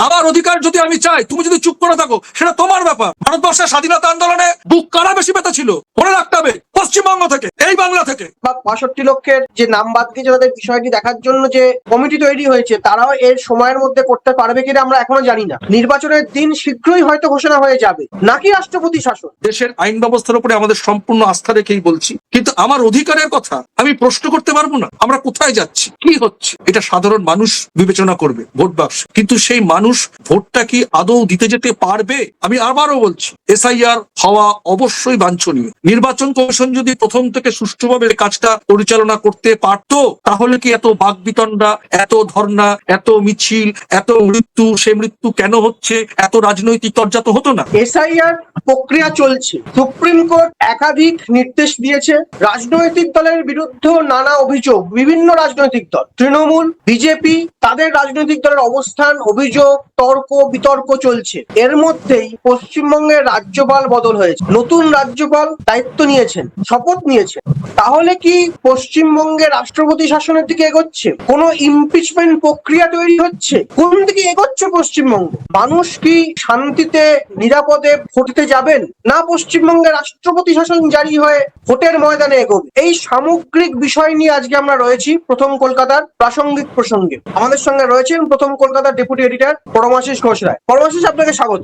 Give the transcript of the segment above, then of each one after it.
আমার অধিকার যদি আমি চাই, তুমি যদি চুপ করে থাকো সেটা তোমার ব্যাপার। ভারতবর্ষের স্বাধীনতা আন্দোলনে বুক কারা বেশি পেতে ছিল মনে রাখতে হবে, পশ্চিমবঙ্গ থেকে, এই বাংলা থেকে। ৬২ লক্ষের যে নাম বাদ দিয়েছে তাদের বিষয়টি দেখার জন্য যে কমিটি তৈরি হয়েছে, তারাও এর সময়ের মধ্যে করতে পারবে কিনা আমরা এখনো জানি না। নির্বাচনের দিন শীঘ্রই হয়তো ঘোষণা হয়ে যাবে, নাকি রাষ্ট্রপতি শাসন। দেশের আইন ব্যবস্থার উপরে আমাদের সম্পূর্ণ আস্থা রেখেই বলছি, কিন্তু আমার অধিকারের কথা আমি প্রশ্ন করতে পারবো না। আমরা কোথায় যাচ্ছি, কি হচ্ছে, এটা সাধারণ মানুষ বিবেচনা করবে ভোট বাক্সে। কিন্তু সেই মানুষ ভোটটা কি আদৌ দিতে যেতে পারবে? আমি আবারও বলছি, এসআইআর হওয়া অবশ্যই বাঞ্ছনীয়। নির্বাচন কমিশন যদি প্রথম থেকে সুষ্ঠুভাবে কাজটা পরিচালনা করতে পারতো, তাহলে কি এত বাকবিতণ্ডা, এত ধর্ণা, এত মিছিল, এত মৃত্যু, সে মৃত্যু কেন হচ্ছে, এত রাজনৈতিক তরজা তো হতো না। এসআইআর প্রক্রিয়া চলছে, সুপ্রিম কোর্ট একাধিক নির্দেশ দিয়েছে। রাজনৈতিক দলের বিরুদ্ধে নানা অভিযোগ, বিভিন্ন রাজনৈতিক দল, তৃণমূল, বিজেপি, তাদের রাজনৈতিক দলের অবস্থান, অভিযোগ, তর্ক বিতর্ক চলছে। এর মধ্যেই পশ্চিমবঙ্গের রাজ্যপাল বদল হয়েছে, নতুন রাজ্যপাল দায়িত্ব নিয়েছেন, শপথ নিয়েছেন। তাহলে কি পশ্চিমবঙ্গে রাষ্ট্রপতি শাসনের দিকে এগোচ্ছে? কোনো ইমপিচমেন্ট প্রক্রিয়া তৈরি হচ্ছে? কোন দিকে এগোচ্ছে পশ্চিমবঙ্গ? মানুষ কি শান্তিতে নিরাপদে ভোট দিতে যাবেন, না পশ্চিমবঙ্গে রাষ্ট্রপতি শাসন জারি হয়ে ভোটের ময়দানে এগোবে? এই সামগ্রিক বিষয় নিয়ে আজকে আমরা রয়েছি প্রথম কলকাতার প্রাসঙ্গিক প্রসঙ্গে। আমাদের সঙ্গে রয়েছেন প্রথম কলকাতার ডেপুটি এডিটর পরমাশিস ঘোষ রায়। পরমাশিস, আপনাকে স্বাগত।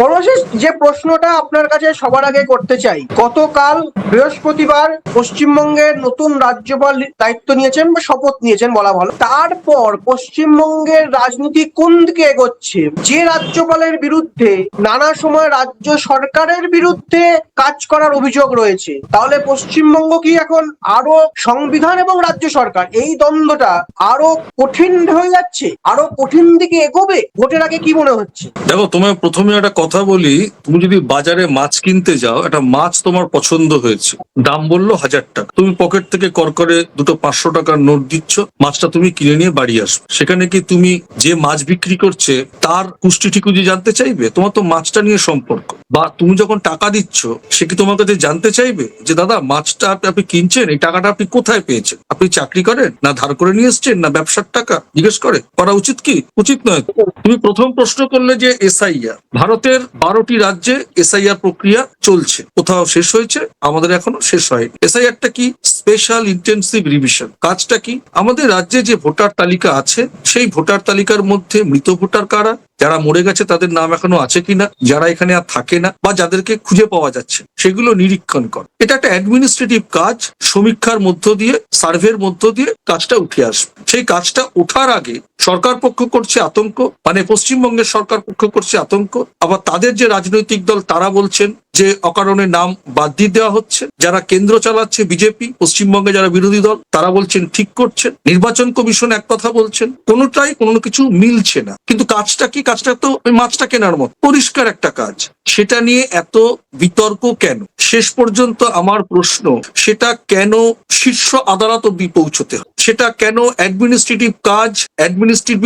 পরমাশিস, যে প্রশ্নটা আপনার কাছে সবার আগে করতে চাই, গতকাল বৃহস্পতিবার পশ্চিমবঙ্গের নতুন রাজ্যপাল দায়িত্ব নিয়েছেন বা শপথ নিয়েছেন বলা ভালো। তারপর পশ্চিমবঙ্গের রাজনীতি কোন দিকে এগোচ্ছে? যে রাজ্যপালের বিরুদ্ধে নানা সময় রাজ্য সরকারের বিরুদ্ধে কাজ করার অভিযোগ রয়েছে, তাহলে পশ্চিমবঙ্গ কি এখন আরো সংবিধান এবং রাজ্য সরকার এই দ্বন্দ্বটা আরো কঠিন হয়ে যাচ্ছে, আরো কঠিন দিকে এগোবে? ভোটের আগে কি মনে হচ্ছে? দেখো, তোমায় প্রথমে একটা কথা বলি, তুমি যদি বাজারে মাছ কিনতে যাও, একটা মাছ তোমার পছন্দ হয়েছে, দাম বললো 1000 টাকা, তুমি পকেট থেকে করকরে দুটো 500 টাকার নোট দিচ্ছ, মাছটা তুমি কিনে নিয়ে বাড়ি আসবে। সেখানে কি তুমি যে মাছ বিক্রি করছে তার কুষ্টি ঠিকুজি জানতে চাইবে? তোমার তো মাছটা নিয়ে সম্পর্ক। বা তুমি যখন টাকা দিচ্ছ, সে কি তোমার কাছে জানতে চাইবে যে দাদা মাছটা আপনি কিনছেন, এই টাকাটা আপনি কোথায় পেয়েছেন? আপনি চাকরি করেন, না ধার করে নিয়ে এসছেন, না ব্যবসার টাকা? জিজ্ঞেস করা উচিত কি? উচিত নয়। তুমি প্রথম প্রশ্ন করলে যে এসআইআর, ভারতের 12টি রাজ্যে এসআইআর প্রক্রিয়া চলছে, কোথাও শেষ হয়েছে, আমাদের এখনো শেষ হয়নি। এসআইআরটা কি? Special intensive revision. কাজটা কি? আমাদের রাজ্যে যে ভোটার তালিকা আছে, সেই ভোটার তালিকার মধ্যে মৃত ভোটার কারা, যারা মরে গেছে তাদের নাম এখনো আছে কিনা, যারা এখানে আর থাকে না বা যাদেরকে খুঁজে পাওয়া যাচ্ছে, সেগুলো নিরীক্ষণ কর। এটা একটা অ্যাডমিনিস্ট্রেটিভ কাজ। সমীক্ষার মধ্য দিয়ে, সার্ভের মধ্য দিয়ে কাজটা উঠে আসবে। সেই কাজটা ওঠার আগে সরকার পক্ষ করছে আতঙ্ক, মানে পশ্চিমবঙ্গের সরকার পক্ষ করছে আতঙ্ক। আবার তাদের যে রাজনৈতিক দল তারা বলছেন যে অকারণে নাম বাদ দিয়ে দেওয়া হচ্ছে। যারা কেন্দ্র চালাচ্ছে বিজেপি, পশ্চিমবঙ্গে যারা বিরোধী দল তারা বলছেন ঠিক করছেন। নির্বাচন কমিশন এক কথা বলছেন, কোনোটাই কোনো কিছু মিলছে না। কিন্তু কাজটা কি? কাজটা তো ওই মাছটা কেনার মতো পরিষ্কার একটা কাজ। সেটা নিয়ে এত বিতর্ক কেন? শেষ পর্যন্ত আমার প্রশ্ন, সেটা কেন শীর্ষ আদালত অব্দি পৌঁছতে হয়? সেটা কেন অ্যাডমিনিস্ট্রেটিভ কাজ, অ্যাডমিনিস্ট্রেটিভ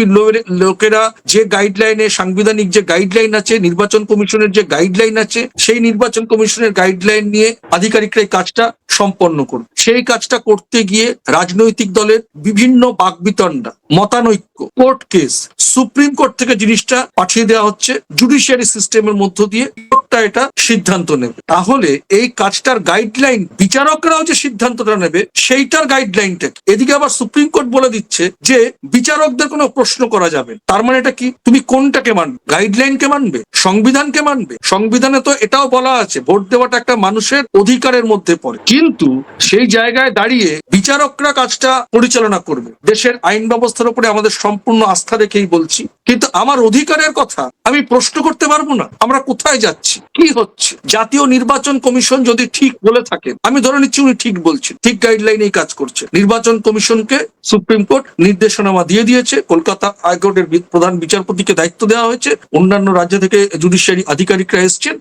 লোকেরা যে গাইডলাইনে, সাংবিধানিক যে গাইডলাইন আছে, নির্বাচন কমিশনের যে গাইডলাইন আছে, সেই নির্বাচন কমিশনের গাইডলাইন নিয়ে আধিকারিকরা কাজটা সম্পন্ন করবে। সেই কাজটা করতে গিয়ে রাজনৈতিক দলের বিভিন্ন বাকবিতণ্ডা, মতানৈক্য, কোর্ট কেস, সুপ্রিম কোর্ট থেকে জিনিসটা পাঠিয়ে দেওয়া হচ্ছে জুডিশিয়ারি সিস্টেমের মধ্য দিয়ে, কোর্টটা এটা সিদ্ধান্ত নেবে। তাহলে এই কাজটার গাইডলাইন, বিচারকরাও যে সিদ্ধান্তটা নেবে সেইটার গাইডলাইনটা, এদিকে আবার সুপ্রিম কোর্ট বলে দিচ্ছে যে বিচারকদের কোনো প্রশ্ন করা যাবে। তার মানে এটা কি? তুমি কোনটাকে মানবে? গাইডলাইনকে মানবে? সংবিধানকে মানবে? সংবিধানে তো এটাও বলা আছে ভোট দেওয়াটা একটা মানুষের অধিকারের মধ্যে পড়ে। কিন্তু সেই জায়গায় দাঁড়িয়ে বিচারকরা কাজটা পরিচালনা করবে। দেশের আইন ব্যবস্থার উপরে আমাদের সম্পূর্ণ আস্থা রেখেই বলছি, কিন্তু আমার অধিকারের কথা আমি প্রশ্ন করতে পারবো না। আমরা কোথায় যাচ্ছি, কি হচ্ছে? জাতীয় নির্বাচন কমিশন যদি ঠিক বলে থাকে, আমি ধরে নিচ্ছি উনি ঠিক বলছেন, ঠিক গাইডলাইনেই কাজ করছে। নির্বাচন কমিশনকে সুপ্রিম কোর্ট নির্দেশনামা দিয়ে দিয়েছে, কলকাতা হাইকোর্টের প্রধান বিচারপতিকে দায়িত্ব দেওয়া হয়েছে, অন্যান্য রাজ্য থেকে জুডিশিয়ারি আধিকারিকরা এসছেন,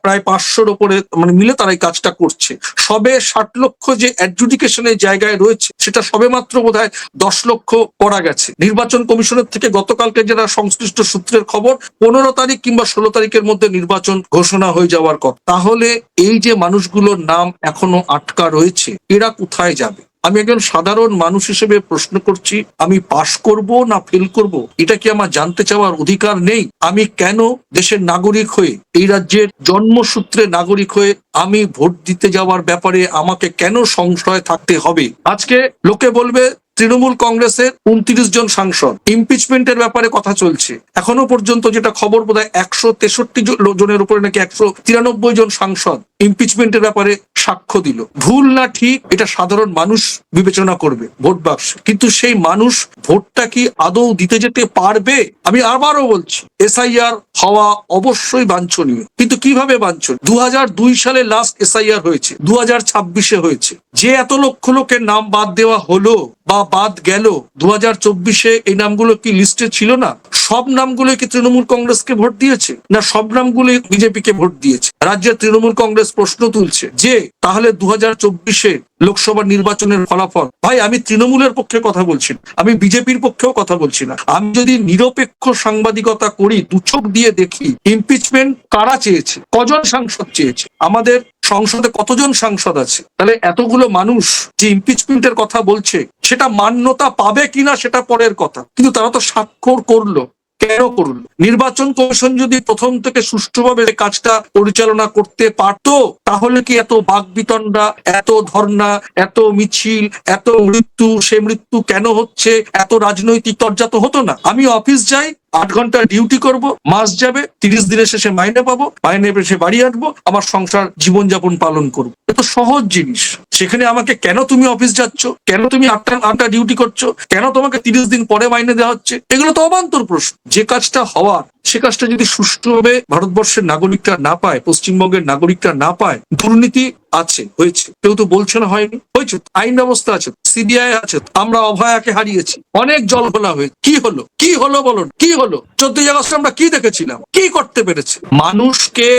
প্রায় 500-র উপরে মিলে তারা এই কাজটা করছে। সবে 60 লক্ষ যে অ্যাডজুডিকেশনের জায়গায় রয়েছে, সেটা সবে মাত্র বোধহয় 10 লক্ষ করা গেছে। নির্বাচন কমিশনের থেকে গতকালকে যারা সংশ্লিষ্ট সূত্রের খবর, 15 তারিখ কিংবা 16 তারিখের মধ্যে নির্বাচন ঘোষণা হয়ে যাওয়ার কথা। তাহলে এই যে মানুষগুলোর নাম এখনো আটকা রয়েছে, এরা কোথায় যাবে? আমি একজন সাধারণ মানুষ হিসেবে প্রশ্ন করছি, আমি পাশ করব না ফেল করব, এটা কি আমার জানতে চাওয়ার অধিকার নেই? আমি কেন দেশের নাগরিক হয়ে, এই রাজ্যের জন্মসূত্রে নাগরিক হয়ে আমি ভোট দিতে যাওয়ার ব্যাপারে আমাকে কেন সংশয় থাকতে হবে? আজকে লোকে বলবে তৃণমূল কংগ্রেসের 29 জন সাংসদ ইমপিচমেন্টের ব্যাপারে কথা চলছে, এখনো পর্যন্ত যেটা খবর বোধহয় 163 জনের উপরে নাকি 193 জন সাংসদ ইমপিচমেন্টের ব্যাপারে সাক্ষ্য দিল। ভুল না ঠিক এটা সাধারণ মানুষ বিবেচনা করবে ভোট বাক্সে, কিন্তু সেই মানুষ ভোটটা কি আদৌ দিতে যেতে পারবে? আমি আবারও বলছি, এসআইআর হওয়া অবশ্যই বাঞ্ছনীয়, কিন্তু কিভাবে বাঞ্ছনীয়? 2002 সালে লাস্ট এসআইআর হয়েছে, 2026-এ হয়েছে। যে এত লক্ষ লোকের নাম বাদ দেওয়া হলো বা বাদ গেল, 2024-এ এই নামগুলো কি লিস্টে ছিল না? সব নামগুলো কি তৃণমূল কংগ্রেসকে ভোট দিয়েছে, না সব নামগুলো বিজেপিকে ভোট দিয়েছে? রাজ্যের তৃণমূল কংগ্রেস প্রশ্ন তুলছে যে তাহলে 2024-এ লোকসভা নির্বাচনের ফলাফল, ভাই আমি তৃণমূলের পক্ষে কথা বলছি না, আমি বিজেপির পক্ষেও কথা বলছি না, আমি যদি নিরপেক্ষ সাংবাদিকতা করি, দু চোখ দিয়ে দেখি ইমপিচমেন্ট কারা চেয়েছে, কজন সাংসদ চেয়েছে, আমাদের সংসদে কতজন সাংসদ আছে, তাহলে এতগুলো মানুষ যে ইমপিচমেন্টের কথা বলছে সেটা মান্যতা পাবে কিনা সেটা পরের কথা, কিন্তু তারা তো স্বাক্ষর করলো। কেন করলো? নির্বাচন কমিশন যদি প্রথম থেকে সুষ্ঠুভাবে কাজটা পরিচালনা করতে পারতো, তাহলে কি এত বাকবিতণ্ডা, এত ধর্ণা, এত মিছিল, এত মৃত্যু, সে মৃত্যু কেন হচ্ছে, এত রাজনৈতিক তরজা তো হতো না। আমি অফিস যাই, 8 ঘন্টা ডিউটি করব, মাস যাবে, 30 দিনের শেষে মাইনে পাবো, মাইনে এসে বাড়ি আসবো, আমার সংসার জীবনযাপন পালন করবো। এত সহজ জিনিস। সেখানে আমাকে কেন তুমি অফিস যাচ্ছ, কেন তুমি 8টা ডিউটি করছো, কেন তোমাকে 30 দিন পরে মাইনে দেওয়া হচ্ছে, এগুলো তো অবান্তর প্রশ্ন। যে কাজটা হওয়ার, সে কাজটা যদি সুষ্ঠুভাবে ভারতবর্ষের নাগরিকরা না পায়, পশ্চিমবঙ্গের নাগরিকরা না পায়, দুর্নীতি আছে, হয়েছে, কেউ তো বলছে না হয়নি, হয়েছে, আইন ব্যবস্থা আছে, সিবিআই আছে, আমরা অভয়াকে হারিয়েছি, অনেক জলঘোলা হয়েছে, কি হলো, কি হলো বলুন, কি হলো? 14ই আগস্টে আমরা কি দেখেছিলাম, কি করতে পেরেছে মানুষকে?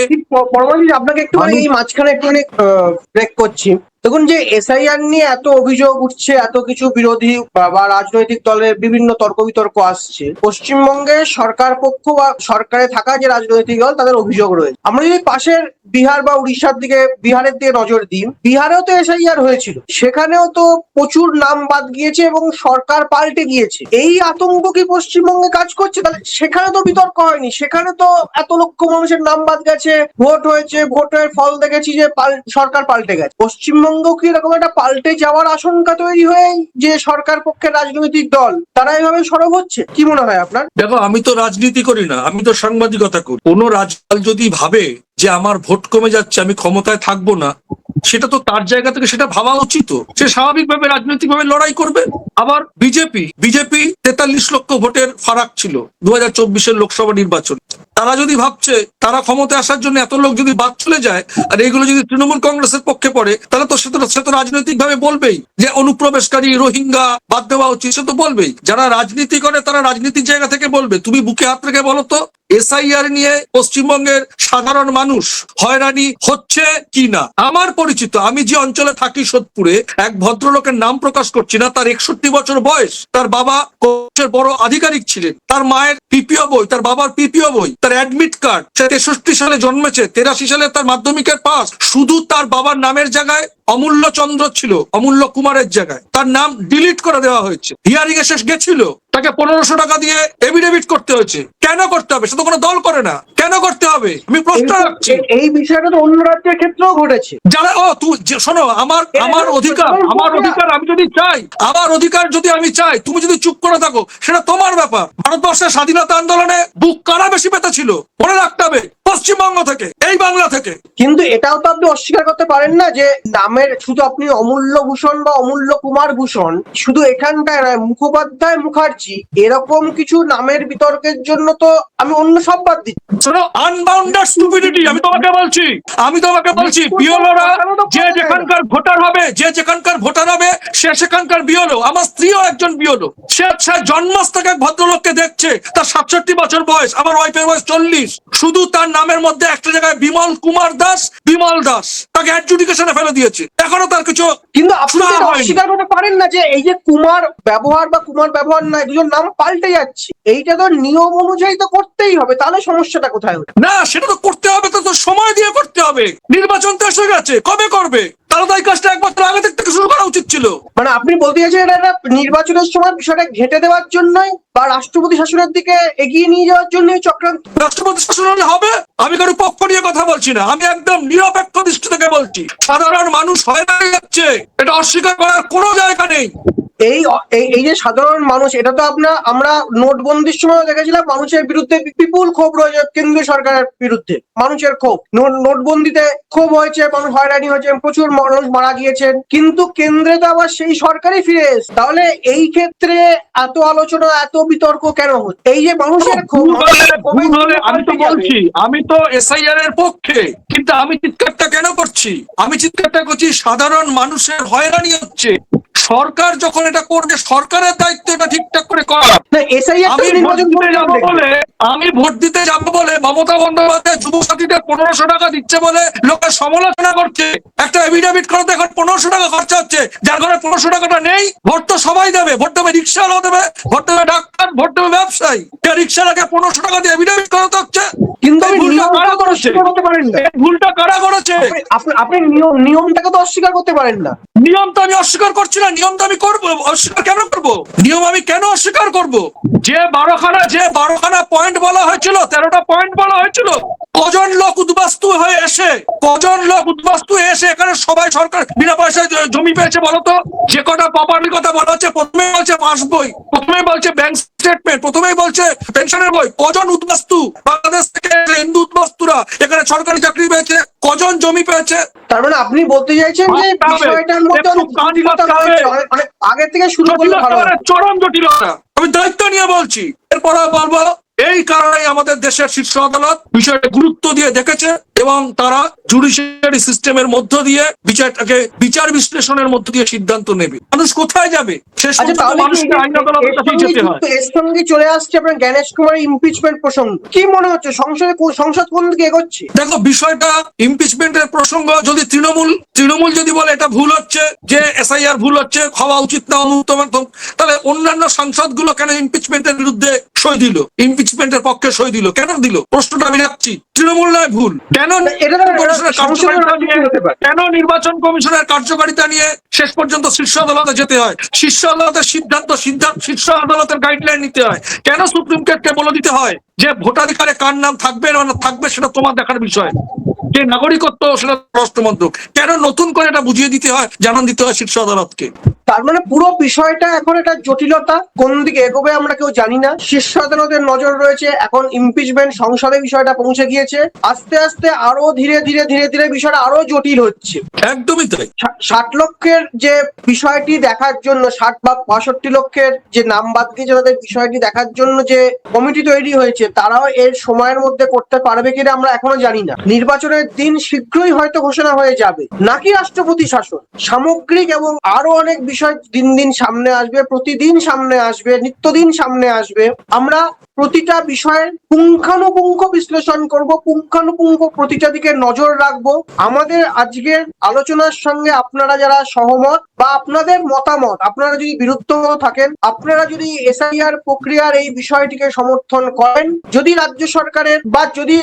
পরমাণু আপনাকে একটুখানি এই মাঝখানে একটুখানি ব্রেক করছি। দেখুন, যে এসআইআর নিয়ে এত অভিযোগ উঠছে, এত কিছু বিরোধী বা রাজনৈতিক দলের বিভিন্ন তর্ক বিতর্ক আসছে, পশ্চিমবঙ্গের সরকার পক্ষ বা সরকারে থাকা যে রাজনৈতিক দল তাদের অভিযোগ রয়েছে। আমরা যদি পাশের বিহার বা উড়িষ্যার দিকে, বিহারের দিকে নজর দিই, বিহারেও তো এসআইআর হয়েছিল, সেখানেও তো প্রচুর নাম বাদ গিয়েছে এবং সরকার পাল্টে গিয়েছে। এই আতঙ্ক কি পশ্চিমবঙ্গে কাজ করছে? তাহলে সেখানে তো বিতর্ক হয়নি, সেখানে তো এত লক্ষ মানুষের নাম বাদ গেছে, ভোট হয়েছে, ভোটের ফল দেখেছি যে সরকার পাল্টে গেছে। পশ্চিমবঙ্গ কি এরকম একটা পাল্টে যাওয়ার আশঙ্কা তৈরি হয়ে যে সরকার পক্ষের রাজনৈতিক দল তারা এইভাবে সরব হচ্ছে? কি মনে হয় আপনার? দেখো, আমি তো রাজনীতি করি না, আমি তো সাংবাদিকতা করি। কোনো রাজদল যদি ভাবে যে আমার ভোট কমে যাচ্ছে, আমি ক্ষমতায় থাকবো না, সেটা তো তার জায়গা থেকে সেটা ভাবা উচিত। সে স্বাভাবিকভাবে রাজনৈতিকভাবে লড়াই করবে। আবার বিজেপি 43 লক্ষ ভোটের ফারাক ছিল 2024-এর লোকসভা নির্বাচন। তারা যদি ভাবছে তারা ক্ষমতায় আসার জন্য এত লোক যদি বাদ চলে যায়, আর এইগুলো যদি তৃণমূল কংগ্রেসের পক্ষে পড়ে, তাহলে তো সে তো রাজনৈতিক ভাবে বলবেই যে অনুপ্রবেশকারী, রোহিঙ্গা বাদ দেওয়া উচিত, সে তো বলবেই। যারা রাজনীতি করে তারা রাজনীতির জায়গা থেকে বলবে। তুমি বুকে হাত রেখে বলো তো, এসআইআর নিয়ে পশ্চিমবঙ্গের সাধারণ মানুষ হয়রানি হচ্ছে কি না? আমার পরিচিত, আমি যে অঞ্চলে থাকি সোদপুরে, এক ভদ্রলোকের নাম প্রকাশ করছি না, তার 61 বছর বয়স, তার বাবা কোচের বড় আধিকারিক ছিলেন, তার মায়ের পিপিও বই, তার বাবার পিপিও বই, তার অ্যাডমিট কার্ড, সে 63 সালে জন্মেছে, 83 সালে তার মাধ্যমিকের পাস, শুধু তার বাবার নামের জায়গায় অমূল্য চন্দ্র ছিল, অমূল্য কুমারের জায়গায় তার নাম ডিলিট করে দেওয়া হয়েছে। হিয়ারিং এ শেষ গেছিল, তাকে 1500 টাকা দিয়ে এফিডেভিট করতে হয়েছে। কেন করতে হবে? সে তো কোনো দল করে না, কেন করতে হবে? আমি প্রশ্ন রাখছি। এই বিষয়টা তো অন্য রাজ্যের ক্ষেত্রেও ঘটেছে। যারা শোনো, আমার অধিকার, আমি যদি চাই, আমার অধিকার যদি আমি চাই, তুমি যদি চুপ করে থাকো সেটা তোমার ব্যাপার। ভারতবর্ষের স্বাধীনতা আন্দোলনে বুক কারা বেশি পেতে ছিল মনে রাখতে হবে, পশ্চিমবঙ্গ থেকে, এই বাংলা থেকে। কিন্তু এটাও তো আপনি অস্বীকার করতে পারেন না যে নামের শুধু আপনি অমূল্য ভূষণ বা অমূল্য কুমার ভূষণ শুধু এখানটায় নয়, মুখোপাধ্যায়, মুখার্জি, এরকম কিছু নামের বিতর্কের জন্য তো আমি অন্য সব বাদ দিচ্ছি। Unbounded stupidity. আমি তোমাকে বলছি বিওলোরা যে যেখানকার ভোটার হবে, সে সেখানকার বিওলো। আমার স্ত্রীও একজন বিওলো। সে জন্মাস থেকে ভদ্রলোককে দেখছে, তার 67 বছর বয়স, আমার ওয়াইফের বয়স 40। শুধু তার নামের মধ্যে একটা জায়গায় বিমল কুমার দাস, বিমল দাস, তাকে অ্যাডজুডিকেশনে ফেলে দিয়েছে, এখনো তার কিছু। কিন্তু আপনি অস্বীকার করতে পারেন না যে এই যে কুমার ব্যবহার বা কুমার ব্যবহার নয়, দুজন নাম পাল্টে যাচ্ছে, এইটা তো নিয়ম অনুযায়ী তো করতেই হবে। তাহলে সমস্যাটা কোথায়? না, সেটা তো করতে হবে, তো সময় দিয়ে করতে হবে। নির্বাচন তো এসে গেছে, কবে করবে? তাহলে তো এই কাজটা 1 বছর আগে থেকে শুরু করা উচিত ছিল। মানে আপনি বলতে চাইছেন এটা একটা নির্বাচনের সময় বিষয়টা ঘেঁটে দেওয়ার জন্যই বা রাষ্ট্রপতি শাসনের দিকে এগিয়ে নিয়ে যাওয়ার জন্যই চক্রান্ত? রাষ্ট্রপতি শাসন হলে হবে? আমি কারো পক্ষ নিয়ে কথা বলছি না, আমি একদম নিরপেক্ষ দৃষ্টি থেকে বলছি। সাধারণ মানুষ হয়রানি যাচ্ছে, এটা অস্বীকার করার কোনো জায়গা নেই। এই এই যে সাধারণ মানুষ, এটা তো আমরা নোটবন্দির সময় দেখেছিলাম মানুষের বিরুদ্ধে বিপুল ক্ষোভ রয়েছে কেন্দ্রীয় সরকারের বিরুদ্ধে। মানুষের ক্ষোভ, নোটবন্দিতে ক্ষোভ হয়েছে, মানুষ হয়রানি হয়েছে, প্রচুর মানুষ মারা গিয়েছেন, কিন্তু কেন্দ্রে তো আবার সেই সরকারই ফিরে এসেছে। তাহলে এই ক্ষেত্রে এত আলোচনা, এত বিতর্ক কেন হচ্ছে? এই যে মানুষের ক্ষোভ, আমি তো বলছি আমি তো এসআইআর এর পক্ষে, কিন্তু আমি চিৎকারটা কেন করছি? আমি চিৎকারটা করছি সাধারণ মানুষের হয়রানি হচ্ছে। সরকার যখন এটা করবে, সরকারের দায়িত্ব এটা ঠিকঠাক করে করা। আমি ভোট দিতে যাব বলে মমতা বন্দ্যোপাধ্যায় যুবসাথীদের 1500 টাকা দিচ্ছে বলে লোকের সমালোচনা করছে। একটা এফিডেভিট করতে এখন 1500 টাকা খরচা হচ্ছে, যার ঘরে 1500 টাকাটা নেই। ভোট তো সবাই দেবে, ভোট দেবে রিক্সাওয়ালাও দেবে, ভোট দেবে ডাক্তার, ভোট দেবে ব্যবসায়ী। রিক্সাওয়ালাকে 1500 টাকা দিয়ে এফিডেভিট করাতে হচ্ছে। কিন্তু ভুলটা কারা করেছে? আপনি নিয়মটাকে তো অস্বীকার করতে পারেন না। নিয়ম তো আমি অস্বীকার করছি না, নিয়ম তো আমি করবো। অস্বীকার কেন করবো? নিয়ম আমি কেন অস্বীকার করবো? যে 12খানা পয়েন্ট বলা হয়েছিল, 13টা পয়েন্ট বলা হয়েছিল, কজন লোক উদ্বাস্তু এসে এখানে সবাই সরকার বিনা পয়সায় জমি পেয়েছে বলতো? যে কটা প্রপার্টির কথা বলা হচ্ছে, প্রথমে বলছে মাস বই, প্রথমে বলছে ব্যাংক স্টেটমেন্ট, প্রথমেই বলছে পেনশনের বই। কজন উদ্বাস্তু বাংলাদেশ থেকে হিন্দু উদ্বাস্তুরা এখানে সরকারি চাকরি পেয়েছে? কজন জমি পেয়েছে? তার মানে আপনি বলতে চাইছেন যে বিষয়টার মধ্যে অনেক আগে থেকে শুরু করলে ভালো হয়। চরম জটিলতা। আমি দায়িত্ব নিয়ে বলছি। এরপর বলবো, এই কারণে আমাদের দেশের শীর্ষ আদালত বিষয়টা গুরুত্ব দিয়ে দেখেছে এবং তারা জুডিশিয়ারি সিস্টেমের মধ্য দিয়ে বিচার বিশ্লেষণের মধ্য দিয়ে সিদ্ধান্ত নেবে। মানুষ কোথায় যাবে? শেষ পর্যন্ত মানুষকে আইন আদালতের কাছেই যেতে হয়। এর সঙ্গে চলে আসছে আপনার জ্ঞানেশ কুমারের ইমপিচমেন্ট প্রসঙ্গ। কি মনে হচ্ছে সংসদ কোন দিকে এগোচ্ছে? দেখো, বিষয়টা ইমপিচমেন্টের প্রসঙ্গ যদি তৃণমূল যদি বলে এটা ভুল হচ্ছে, যে এসআইআর ভুল হচ্ছে, হওয়া উচিত না, তাহলে অন্যান্য সাংসদগুলো কেন ইমপিচমেন্টের বিরুদ্ধে সই দিল, ইমপিচমেন্টের পক্ষে সই দিল? কেন দিল? প্রশ্নটা আমি রাখছি। তৃণমূল নয় ভুল? কেন নির্বাচন কমিশনের কার্যকারিতা নিয়ে শেষ পর্যন্ত শীর্ষ আদালতে যেতে হয়? শীর্ষ আদালতের সিদ্ধান্ত শীর্ষ আদালতের গাইডলাইন নিতে হয়। কেন সুপ্রিম কোর্টকে বলে দিতে হয় যে ভোটাধিকারে কার নাম থাকবে না থাকবে সেটা তোমার দেখার বিষয়, যে নাগরিকত্ব সেটা স্বরাষ্ট্র মন্ত্রক? কেন নতুন করে এটা বুঝিয়ে দিতে হয়, জানান দিতে হয় শীর্ষ আদালতকে? তার মানে পুরো বিষয়টা এখন একটা জটিলতা, কোন দিকে এগোবে আমরা কেউ জানি না। শীর্ষ আদালতের নজর রয়েছে, এখন ইমপিচমেন্ট সংসদে বিষয়টা পৌঁছে গিয়েছে। আস্তে আস্তে আরো ধীরে ধীরে বিষয়টা আরো জটিল হচ্ছে। একদমই তাই। 60 লক্ষের যে বিষয়টি দেখার জন্য, 60 বা 65 লক্ষের যে নাম বাদ গিয়েছে তাদের বিষয়টি দেখার জন্য যে কমিটি তৈরি হয়েছে, তারাও এর সময়ের মধ্যে করতে পারবে কিনা আমরা এখনো জানি না। নির্বাচনের দিন শীঘ্রই হয়তো ঘোষণা হয়ে যাবে, নাকি রাষ্ট্রপতি শাসন? সামগ্রিক এবং আরো অনেক বিষয় দিন দিন সামনে আসবে, প্রতিদিন সামনে আসবে, নিত্যদিন সামনে আসবে। আমরা প্রতিটা বিষয়ের পুঙ্খানুপুঙ্খ বিশ্লেষণ করব, পুঙ্খানুপুঙ্খ প্রতিটা দিকে নজর রাখবো। আমাদের আজকের আলোচনার সঙ্গে আপনারা যারা সহমত বা আপনাদের মতামত, আপনারা যদি বিরুদ্ধ থাকেন, আপনারা যদি এসআইআর প্রক্রিয়ার এই বিষয়টিকে সমর্থন করেন, যদি রাজ্য সরকারের বা যদি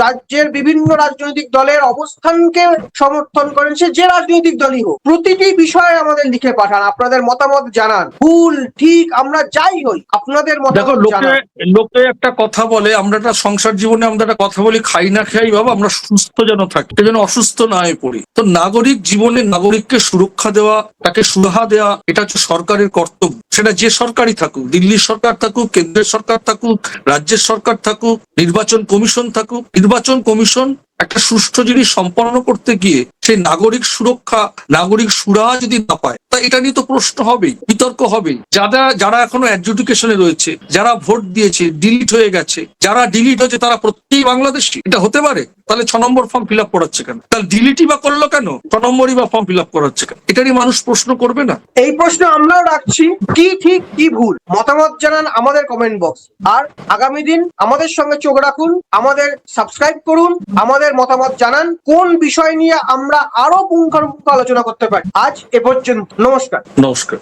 রাজ্যের বিভিন্ন রাজনৈতিক দলের অবস্থানকে সমর্থন করেন, সে যে রাজনৈতিক দলই হোক, প্রতিটি বিষয়ে আমাদের লিখে পাঠান, আপনাদের মতামত জানান। ভুল ঠিক আমরা যাই হই, আপনাদের মতামত জানান। লোকে একটা কথা বলে, আমরা একটা সংসার জীবনে আমরা একটা কথা বলি, খাই না খাই বাবা আমরা সুস্থ যেন থাকি, যেন অসুস্থ না হয়ে পড়ি। তো নাগরিক জীবনে নাগরিককে সুরক্ষা দেওয়া, তাকে সুরাহা দেওয়া, এটা হচ্ছে সরকারের কর্তব্য। সেটা যে সরকারই থাকুক, দিল্লির সরকার থাকুক, কেন্দ্রের সরকার থাকুক, রাজ্যের সরকার থাকুক, নির্বাচন কমিশন থাকুক। নির্বাচন কমিশন একটা সুষ্ঠু জিনিস সম্পন্ন করতে গিয়ে সেই নাগরিক সুরক্ষা, নাগরিক সুরাহা যদি না পায়, তা এটা নিয়ে তো প্রশ্ন হবেই, বিতর্ক হবেই। যারা এখনো অ্যাডজুডিকেশনে রয়েছে, যারা ভোট দিয়েছে ডিলিট হয়ে গেছে, যারা ডিলিট হয়েছে তারা প্রত্যেকই বাংলাদেশী, এটা হতে পারে? তাহলে 6 নম্বর ফর্ম ফিল আপ করাচ্ছে কেন? তাহলে ডিলিটই বা করলো কেন? 6 নম্বরই বা ফর্ম ফিল আপ করাচ্ছে কেন? এটারই মানুষ প্রশ্ন করবে না? এই প্রশ্ন আমরাও রাখছি। কি ঠিক কি ভুল, মতামত জানান আমাদের কমেন্ট বক্স। আর আগামী দিন আমাদের সঙ্গে চোখ রাখুন, আমাদের সাবস্ক্রাইব করুন, আমাদের মতামত জানান কোন বিষয় নিয়ে আমরা আরো পুঙ্খানুপুঙ্খ আলোচনা করতে পারি। আজ এ পর্যন্ত, নমস্কার। নমস্কার।